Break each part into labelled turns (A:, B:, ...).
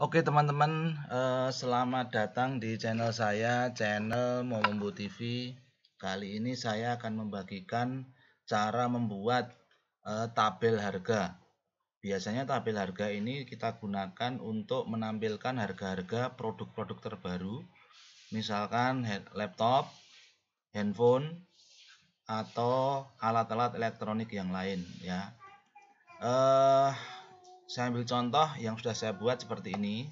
A: Oke teman-teman, selamat datang di channel saya, channel Momombo TV. Kali ini saya akan membagikan cara membuat tabel harga. Biasanya tabel harga ini kita gunakan untuk menampilkan harga-harga produk-produk terbaru, misalkan laptop, handphone, atau alat-alat elektronik yang lain ya. Eh, saya ambil contoh yang sudah saya buat seperti ini.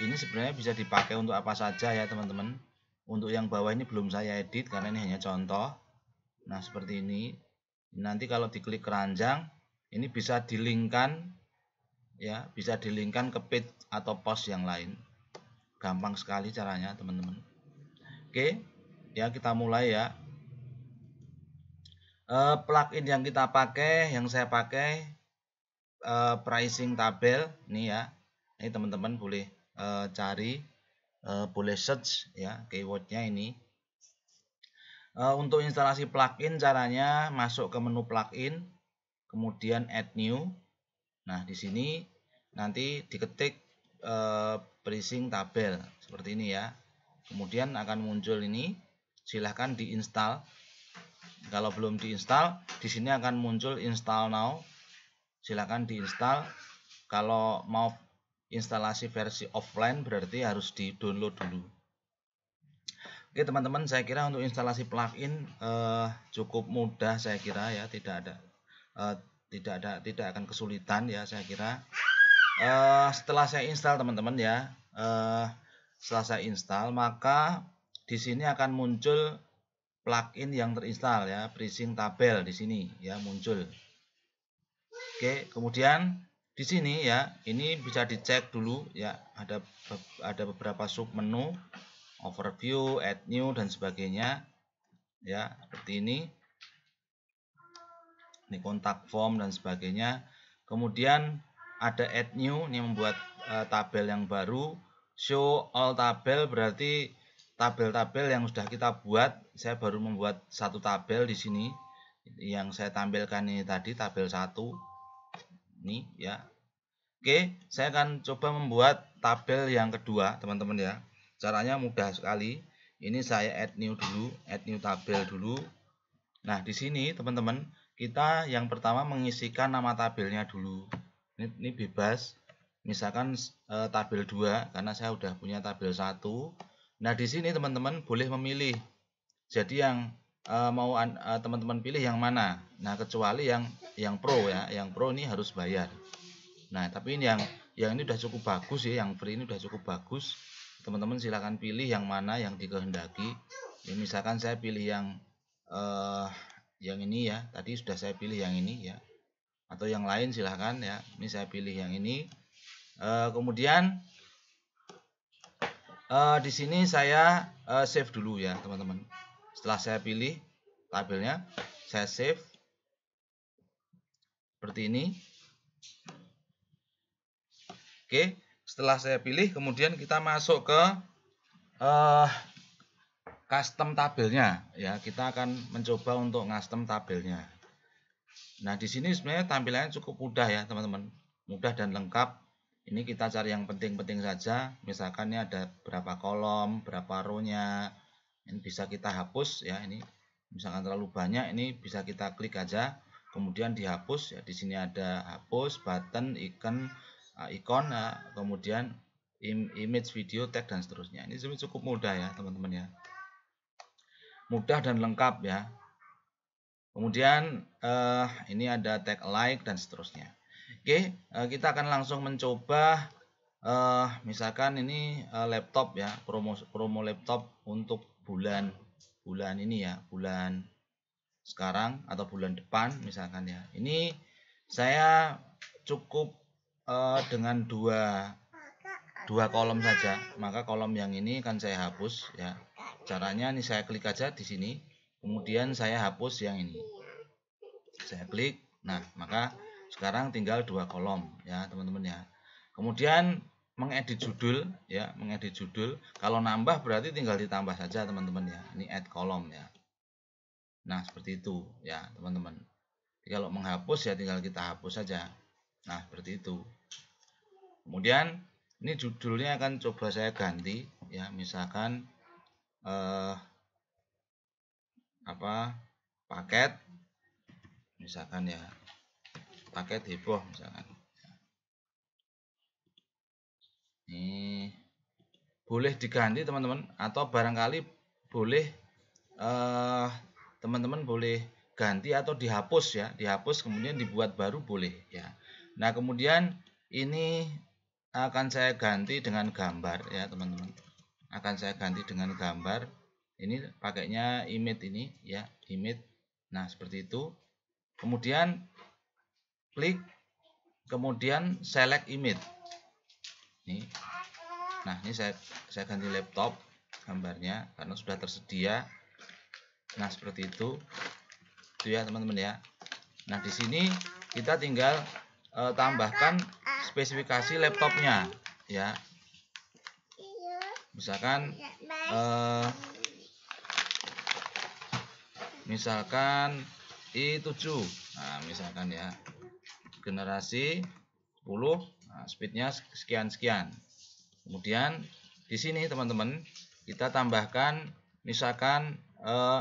A: Ini sebenarnya bisa dipakai untuk apa saja ya teman-teman. Untuk yang bawah ini belum saya edit karena ini hanya contoh. Nah seperti ini. Nanti kalau diklik keranjang, ini bisa dilingkan ya, bisa dilingkan ke page atau post yang lain. Gampang sekali caranya teman-teman. Oke, ya kita mulai ya. Plugin yang kita pakai, yang saya pakai pricing tabel nih ya. Ini teman-teman boleh cari, boleh search ya keywordnya ini. Untuk instalasi plugin caranya masuk ke menu plugin, kemudian add new. Nah di sini nanti diketik pricing tabel seperti ini ya. Kemudian akan muncul ini, silahkan diinstal. Kalau belum diinstal, di sini akan muncul install now. Silahkan diinstal. Kalau mau instalasi versi offline berarti harus di-download dulu. Oke teman-teman, saya kira untuk instalasi plugin cukup mudah saya kira ya, tidak akan kesulitan ya saya kira. Setelah saya install teman-teman ya, setelah saya install maka di sini akan muncul plugin yang terinstal ya, pricing tabel di sini ya muncul. Oke, kemudian di sini ya, ini bisa dicek dulu ya, ada beberapa sub menu, overview, add new dan sebagainya. Ya, seperti ini. Ini kontak form dan sebagainya. Kemudian ada add new, ini membuat tabel yang baru. Show all tabel berarti tabel-tabel yang sudah kita buat. Saya baru membuat satu tabel di sini. Yang saya tampilkan ini tadi tabel 1. Ini ya. Oke, saya akan coba membuat tabel yang kedua, teman-teman ya. Caranya mudah sekali. Ini saya add new dulu, add new tabel dulu. Nah, di sini teman-teman, kita yang pertama mengisikan nama tabelnya dulu. Ini bebas. Misalkan tabel 2 karena saya udah punya tabel 1. Nah, di sini teman-teman boleh memilih. Jadi yang mau teman-teman pilih yang mana? Nah, kecuali yang pro ya. Yang pro ini harus bayar. Nah, tapi ini yang ini udah cukup bagus ya, yang free ini udah cukup bagus. Teman-teman silahkan pilih yang mana yang dikehendaki. Ya, misalkan saya pilih yang ini ya, tadi sudah saya pilih yang ini ya. Atau yang lain silahkan ya. Ini saya pilih yang ini. Kemudian di sini saya save dulu ya, teman-teman. Setelah saya pilih tabelnya, saya save seperti ini. Oke, setelah saya pilih, kemudian kita masuk ke custom tabelnya ya. Kita akan mencoba untuk custom tabelnya. Nah, di sini sebenarnya tampilannya cukup mudah ya, teman-teman. Mudah dan lengkap. Ini kita cari yang penting-penting saja. Misalkan ini ada berapa kolom, berapa row-nya. Ini bisa kita hapus ya, ini. Misalkan terlalu banyak, ini bisa kita klik aja, kemudian dihapus ya. Di sini ada hapus, button, ikon, kemudian image, video, tag dan seterusnya. Ini cukup mudah ya, teman-teman ya. Mudah dan lengkap ya. Kemudian ini ada tag like dan seterusnya. Oke, kita akan langsung mencoba misalkan ini laptop ya, promo laptop untuk bulan ini ya, bulan sekarang atau bulan depan misalkan ya. Ini saya cukup dengan dua kolom saja, maka kolom yang ini akan saya hapus ya. Caranya ini saya klik aja di sini, kemudian saya hapus yang ini. Saya klik, nah maka sekarang tinggal dua kolom ya teman-teman ya. Kemudian mengedit judul ya, mengedit judul. Kalau nambah berarti tinggal ditambah saja teman-teman ya. Ini add kolom ya. Nah seperti itu ya teman-teman. Kalau menghapus ya tinggal kita hapus saja. Nah seperti itu. Kemudian Ini judulnya akan coba saya ganti ya, misalkan paket, misalkan ya, paket heboh misalkan. Ini boleh diganti teman-teman, atau barangkali boleh teman-teman boleh ganti atau dihapus ya, dihapus kemudian dibuat baru boleh ya. Nah kemudian ini akan saya ganti dengan gambar ya teman-teman, akan saya ganti dengan gambar. Ini pakainya image ini ya, image. Nah seperti itu, kemudian klik, kemudian select image ini. Nah ini saya ganti laptop gambarnya karena sudah tersedia. Nah seperti itu ya teman-teman ya. Nah di sini kita tinggal tambahkan spesifikasi laptopnya ya, misalkan i7, nah misalkan ya, generasi 10, nah, speednya sekian. Kemudian di sini teman-teman kita tambahkan misalkan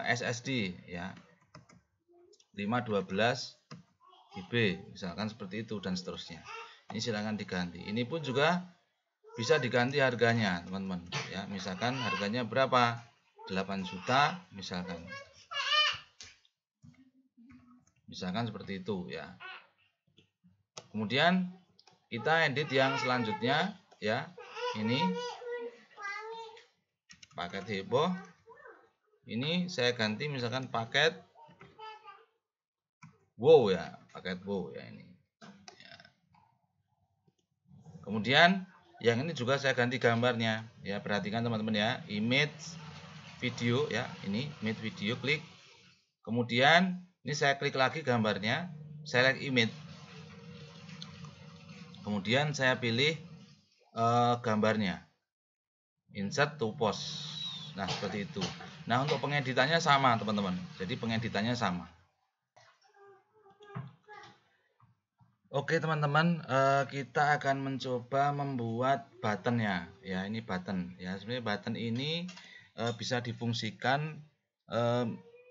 A: SSD ya, 512 GB misalkan seperti itu, dan seterusnya. Ini silahkan diganti. Ini pun juga bisa diganti harganya teman-teman ya, misalkan harganya berapa, 8 juta misalkan seperti itu ya. Kemudian kita edit yang selanjutnya ya, ini paket heboh, ini saya ganti misalkan paket wow ya, paket wow ya ini ya. Kemudian yang ini juga saya ganti gambarnya ya, perhatikan teman-teman ya, image video ya, ini image video, klik, kemudian ini saya klik lagi gambarnya, select image, kemudian saya pilih gambarnya, insert to post. Nah seperti itu. Nah untuk pengeditannya sama teman-teman, jadi pengeditannya sama. Oke teman-teman, kita akan mencoba membuat buttonnya ya. Ini button ya, sebenarnya button ini bisa difungsikan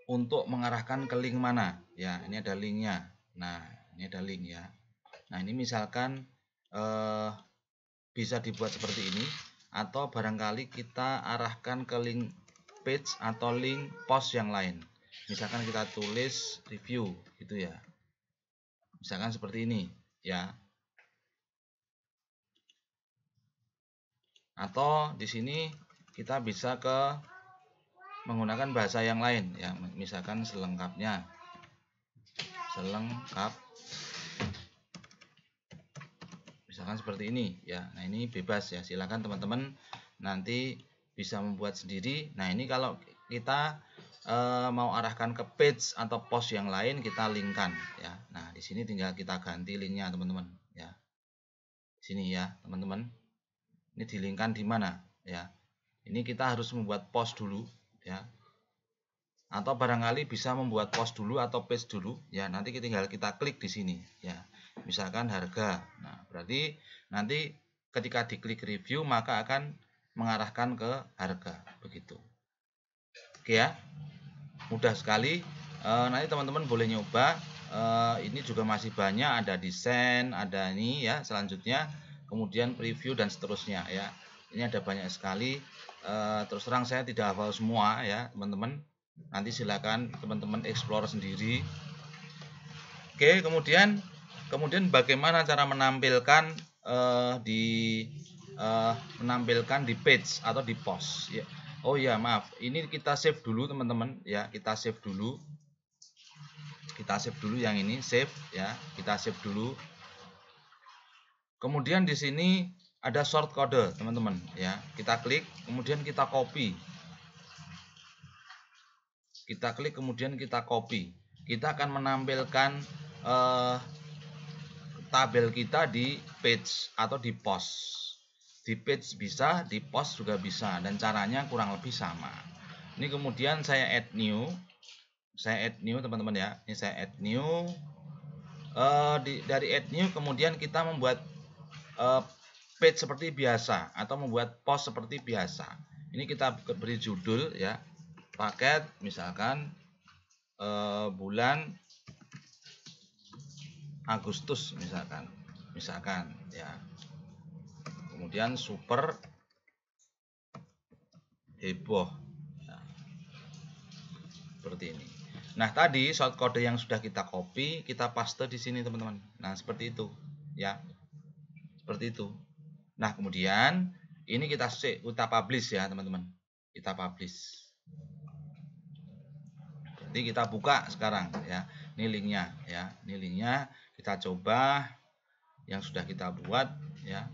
A: untuk mengarahkan ke link mana ya. Ini ada linknya. Nah ini ada link ya. Nah ini misalkan bisa dibuat seperti ini, atau barangkali kita arahkan ke link page atau link post yang lain. Misalkan kita tulis review gitu ya, misalkan seperti ini ya. Atau di sini kita bisa menggunakan bahasa yang lain ya, misalkan selengkapnya, misalkan seperti ini ya. Nah ini bebas ya, silakan teman-teman nanti bisa membuat sendiri. Nah ini kalau kita mau arahkan ke page atau post yang lain, kita linkkan ya. Nah di sini tinggal kita ganti linknya teman-teman ya, sini ya teman-teman. Ini dilingkan di mana ya? Ini kita harus membuat post dulu ya. Atau barangkali bisa membuat post dulu atau page dulu ya. Nanti tinggal kita klik di sini ya. Misalkan harga. Nah, berarti nanti ketika diklik review maka akan mengarahkan ke harga begitu. Oke ya. Mudah sekali. Nanti teman-teman boleh nyoba. Ini juga masih banyak, ada desain, ada ini ya selanjutnya, kemudian preview dan seterusnya ya. Ini ada banyak sekali. Terus terang saya tidak hafal semua ya teman-teman. Nanti silakan teman-teman explore sendiri. Oke, kemudian bagaimana cara menampilkan menampilkan di page atau di post ya. Oh ya maaf, ini kita save dulu teman-teman ya, kita save dulu yang ini, save ya, kita save dulu. Kemudian di sini ada short code teman-teman ya, kita klik kemudian kita copy, kita klik kemudian kita copy. Kita akan menampilkan tabel kita di page atau di post. Di page bisa, di post juga bisa, dan caranya kurang lebih sama. Ini kemudian saya add new teman-teman ya. Ini saya add new. Dari add new kemudian kita membuat page seperti biasa atau membuat post seperti biasa. Ini kita beri judul ya, paket misalkan bulan Agustus misalkan ya. Kemudian super heboh. Nah, seperti ini. Nah, tadi shortcode yang sudah kita copy, kita paste di sini, teman-teman. Nah, seperti itu, ya. Seperti itu. Nah, kemudian ini kita publish ya, teman-teman. Kita publish. Jadi kita buka sekarang ya. Ini linknya ya. Ini linknya. Kita coba yang sudah kita buat ya.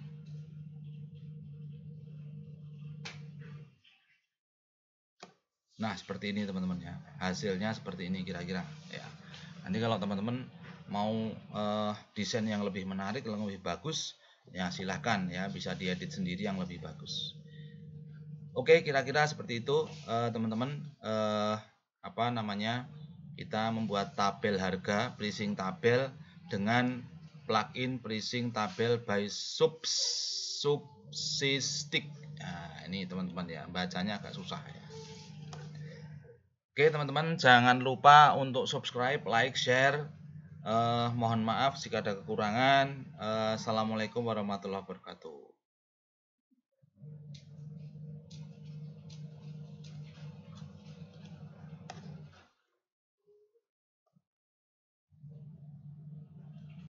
A: Nah, seperti ini teman-teman ya. Hasilnya seperti ini kira-kira ya. Nanti kalau teman-teman mau desain yang lebih menarik, yang lebih bagus, ya silahkan ya, bisa diedit sendiri yang lebih bagus. Oke, kira-kira seperti itu teman-teman. Kita membuat tabel harga, pricing tabel dengan plugin pricing tabel by Subsistic. Nah, ini teman-teman ya, bacanya agak susah ya. Oke teman-teman, jangan lupa untuk subscribe, like, share. Mohon maaf jika ada kekurangan. Assalamualaikum warahmatullahi wabarakatuh.